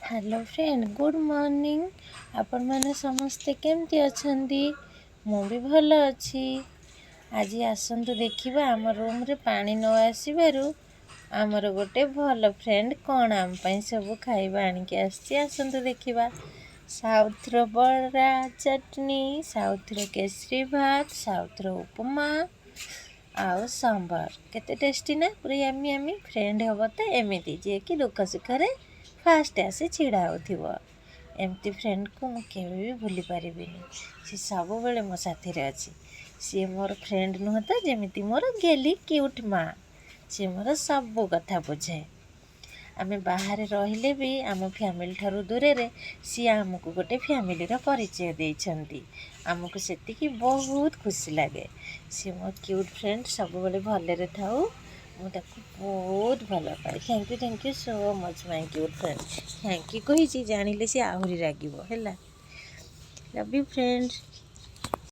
Hello friend good morning. आपण माने समस्ते केमती अछंदी? मु भी भल अच्छी। आज आसंतु देखिबा आम रूम रे पानी न आसीबारु आमर गोटे भल फ्रेंड कौन आम पई सब खाइबा आनी के आसी। आसंतु देखिबा साउथ रो बड़ा चटनी, साउथ रो केसरी भात, साउथ रो उपमा आउ सांबर केते टेस्टी ना पूरा यम्मी यम्मी। फ्रेंड हब तो एमिति जे कि दुख सुख रे फास्ट आसे छिड़ा होथिबो। एमती फ्रेंड को मु केबे भी भूली पारिबिनी। सी सब बेले मो साथी रे अछि। सी मोर फ्रेंड नुह त जेमिति मोर गेली क्यूट माँ। सी मोर सब कथा बुझे। आमे बाहर रहिले भी आम फैमिली ठारू दूरे रे सी आमको गोटे फैमिली रो परिचय देइछंती। आमको सेतिकी बहुत खुशी लागे। सी मो क्यूट फ्रेंड सब बेले भले रे थाउ। मु ताको बहुत भल पाए। Thank you so much my cute friend. Thank you कहिची जानिले सी आहुरी रागिबो हैला। Love you friend.